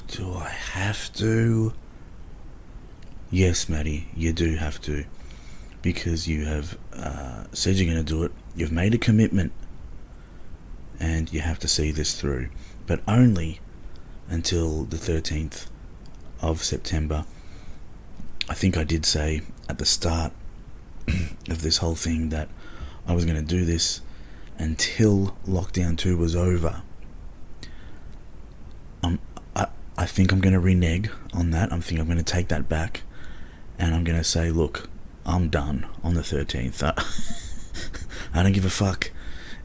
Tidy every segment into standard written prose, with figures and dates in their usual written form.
Do I have to? Yes, Maddie, you do have to. Because you have said you're going to do it. You've made a commitment. And you have to see this through. But only until the 13th of September. I think I did say at the start of this whole thing that I was going to do this until lockdown 2 was over. I think I'm going to renege on that. I'm going to take that back, and I'm going to say, look, I'm done on the 13th. I don't give a fuck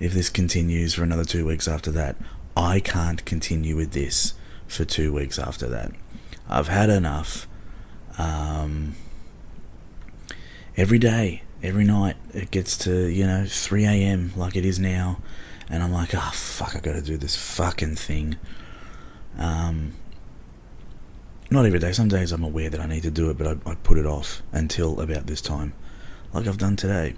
if this continues for another 2 weeks after that. I can't continue with this for 2 weeks after that. I've had enough. Every day, every night, it gets to, 3 a.m. like it is now, and I'm like, oh fuck, I gotta do this fucking thing. Not every day, some days I'm aware that I need to do it, but I put it off until about this time, like I've done today.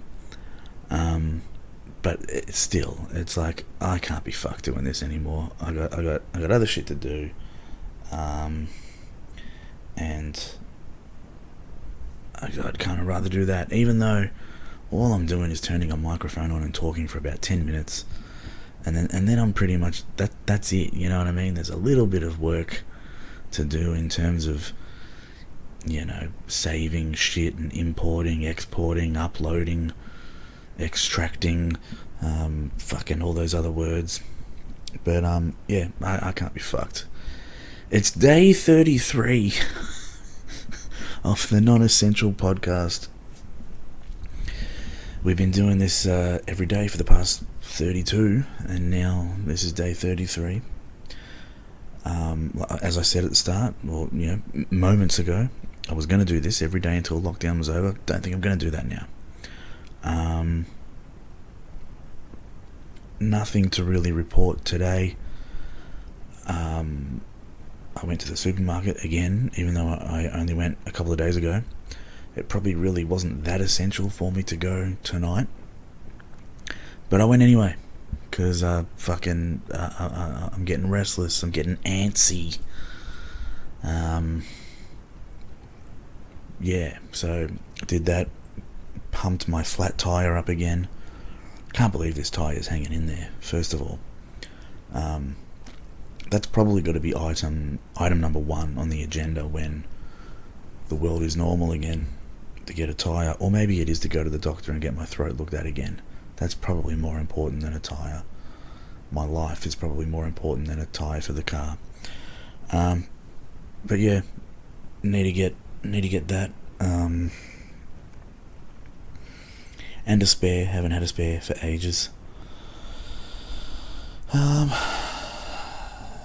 But it's like, I can't be fucked doing this anymore. I got other shit to do. And I'd kind of rather do that, even though all I'm doing is turning a microphone on and talking for about 10 minutes, and then I'm pretty much that's it. You know what I mean? There's a little bit of work to do in terms of saving shit and importing, exporting, uploading, extracting, fucking all those other words. But yeah, I can't be fucked. It's day 33 of the Non-Essential podcast. We've been doing this every day for the past 32, and now this is day 33. As I said at the start, or moments ago, I was going to do this every day until lockdown was over. Don't think I'm going to do that now. Nothing to really report today. I went to the supermarket again, even though I only went a couple of days ago. It probably really wasn't that essential for me to go tonight, but I went anyway, because I'm getting restless, I'm getting antsy. Yeah, so I did that, pumped my flat tyre up again. Can't believe this tyre is hanging in there, first of all. That's probably got to be item number 1 on the agenda when the world is normal again, to get a tyre. Or maybe it is to go to the doctor and get my throat looked at again. That's probably more important than a tyre. My life is probably more important than a tyre for the car. But yeah, need to get that. And a spare. Haven't had a spare for ages.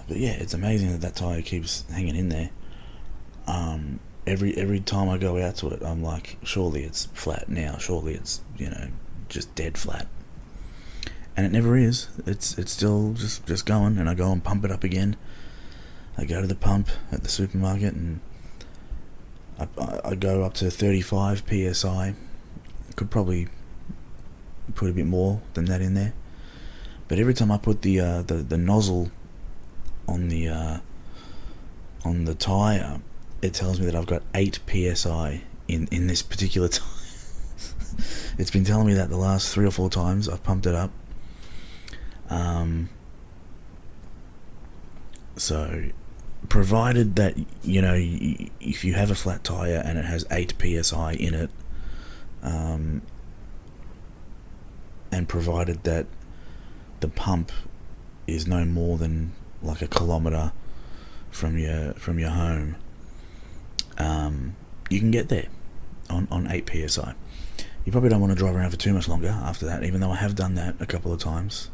But yeah, it's amazing that tyre keeps hanging in there. Every time I go out to it, I'm like, surely it's flat now. Surely it's just dead flat. And it never is. It's still just going, and I go and pump it up again. I go to the pump at the supermarket, and I go up to 35 psi. Could probably put a bit more than that in there. But every time I put the nozzle on the tyre, it tells me that I've got 8 psi in this particular tyre. It's been telling me that the last 3 or 4 times I've pumped it up. So provided that if you have a flat tyre and it has 8 psi in it, and provided that the pump is no more than like a kilometre from your home, you can get there on 8 psi. You probably don't want to drive around for too much longer after that, even though I have done that a couple of times,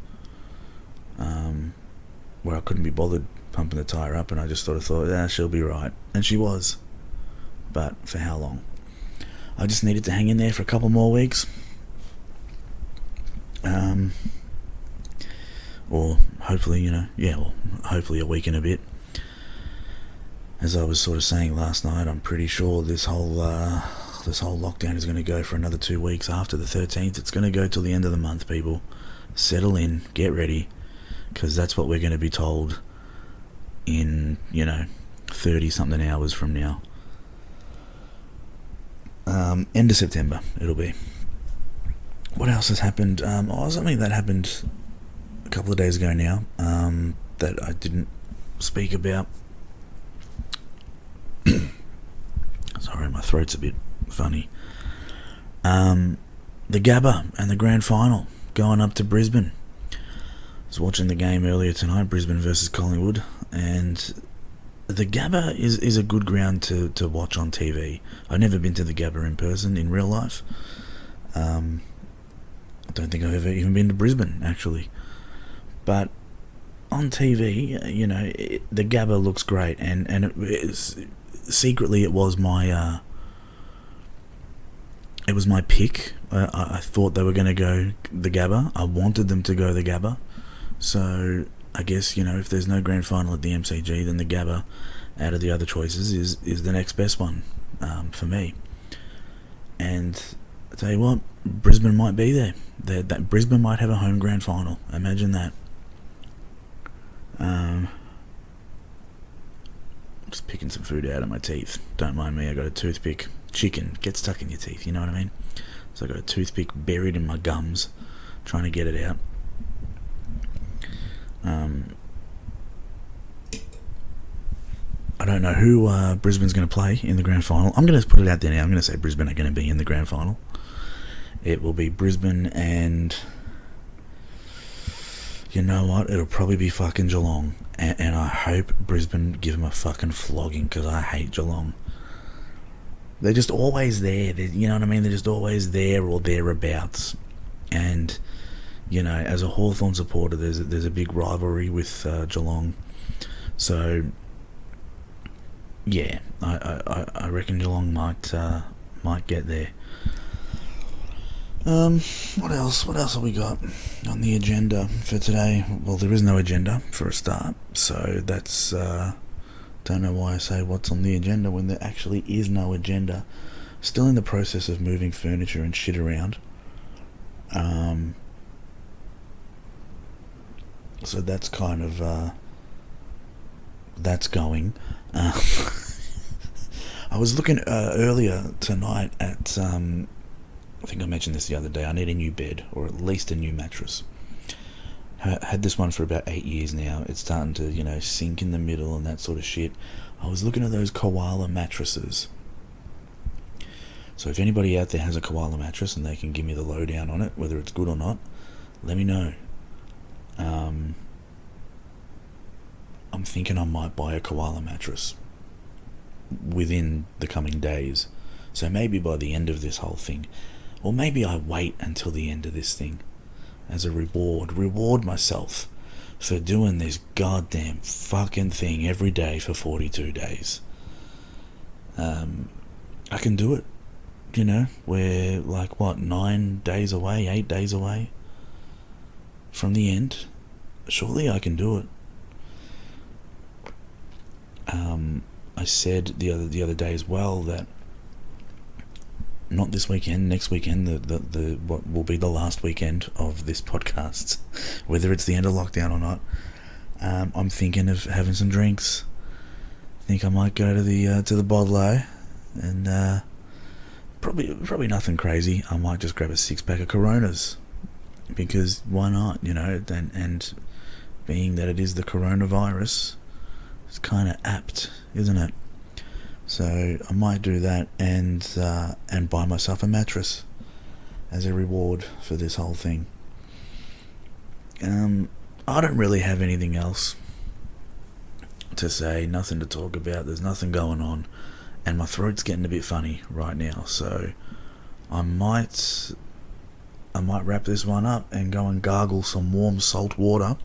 where I couldn't be bothered pumping the tyre up, and I just thought, she'll be right. And she was. But for how long? I just needed to hang in there for a couple more weeks. Or hopefully, hopefully a week and a bit. As I was sort of saying last night, I'm pretty sure this whole lockdown is going to go for another 2 weeks after the 13th. It's going to go till the end of the month, people. Settle in, get ready, because that's what we're going to be told in, 30 something hours from now. End of September it'll be. What else has happened? Something that happened a couple of days ago now, that I didn't speak about. Sorry, my throat's a bit funny. The Gabba and the grand final going up to Brisbane. I was watching the game earlier tonight, Brisbane versus Collingwood, and the Gabba is a good ground to watch on TV. I've never been to the Gabba in person, in real life. I don't think I've ever even been to Brisbane, actually. But on TV, the Gabba looks great, and secretly it was my pick. I thought they were going to go the Gabba. I wanted them to go the Gabba. So I guess, if there's no grand final at the MCG, then the Gabba, out of the other choices, is the next best one for me. And I tell you what, Brisbane might be there. That Brisbane might have a home grand final. Imagine that. Just picking some food out of my teeth. Don't mind me, I got a toothpick. Chicken gets stuck in your teeth, you know what I mean? So I got a toothpick buried in my gums, trying to get it out. I don't know who Brisbane's going to play in the grand final. I'm going to put it out there now. I'm going to say Brisbane are going to be in the grand final. It will be Brisbane, and you know what? It'll probably be fucking Geelong. And I hope Brisbane give them a fucking flogging, because I hate Geelong. They're just always there. You know what I mean? They're just always there or thereabouts. And, as a Hawthorn supporter, there's a big rivalry with Geelong. So, yeah, I reckon Geelong might get there. What else have we got on the agenda for today? Well, there is no agenda for a start, so that's don't know why I say what's on the agenda when there actually is no agenda. Still in the process of moving furniture and shit around. So that's kind of that's going. I was looking earlier tonight at I think I mentioned this the other day. I need a new bed, or at least a new mattress. I had this one for about 8 years now. It's starting to, sink in the middle and that sort of shit. I was looking at those koala mattresses. So if anybody out there has a koala mattress and they can give me the lowdown on it, whether it's good or not, let me know. I'm thinking I might buy a koala mattress within the coming days. So maybe by the end of this whole thing. Or maybe I wait until the end of this thing as a reward myself for doing this goddamn fucking thing every day for 42 days. I can do it, we're 9 days away, 8 days away from the end. Surely I can do it. I said the other day as well that not this weekend, next weekend, the what will be the last weekend of this podcast, whether it's the end of lockdown or not, I'm thinking of having some drinks. I think I might go to the Bottle, and probably nothing crazy. I might just grab a 6-pack of Coronas, because why not, and being that it is the coronavirus, it's kind of apt, isn't it? So I might do that and buy myself a mattress as a reward for this whole thing. I don't really have anything else to say, nothing to talk about. There's nothing going on, and my throat's getting a bit funny right now. So I might wrap this one up and go and gargle some warm salt water.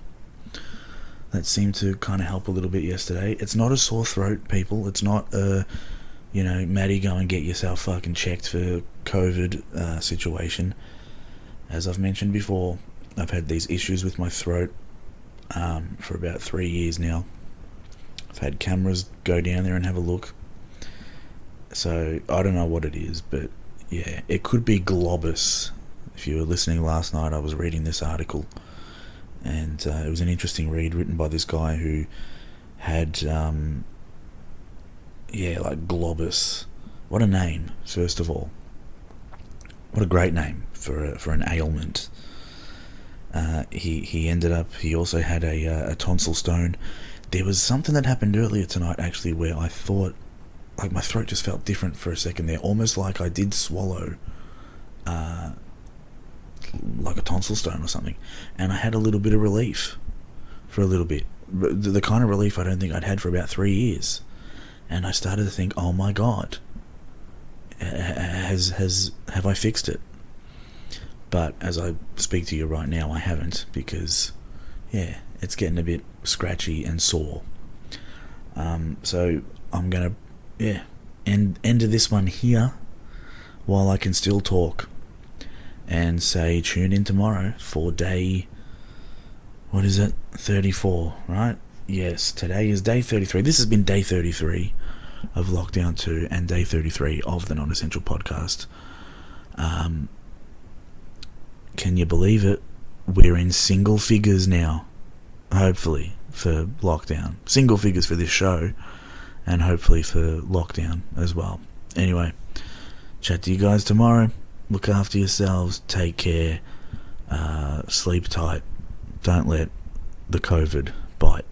That seemed to kind of help a little bit yesterday. It's not a sore throat, people. It's not Maddie, go and get yourself fucking checked for COVID situation. As I've mentioned before, I've had these issues with my throat for about 3 years now. I've had cameras go down there and have a look. So I don't know what it is, but yeah, it could be globus. If you were listening last night, I was reading this article. And it was an interesting read written by this guy who had Yeah, like Globus. What a name, first of all. What a great name for an ailment. He ended up. He also had a tonsil stone. There was something that happened earlier tonight, actually, where I thought, like, my throat just felt different for a second there, almost like I did swallow, like a tonsil stone or something, and I had a little bit of relief for a little bit. The kind of relief I don't think I'd had for about 3 years, and I started to think, oh my god, have I fixed it? But as I speak to you right now, I haven't, because yeah, it's getting a bit scratchy and sore. So I'm gonna end this one here while I can still talk, and say tune in tomorrow for day, what is it, 34, right? Yes, today is day 33. This has been day 33 of Lockdown 2 and day 33 of the Non-Essential Podcast. Can you believe it? We're in single figures now, hopefully, for lockdown. Single figures for this show, and hopefully for lockdown as well. Anyway, chat to you guys tomorrow. Look after yourselves. Take care. Sleep tight. Don't let the COVID bite.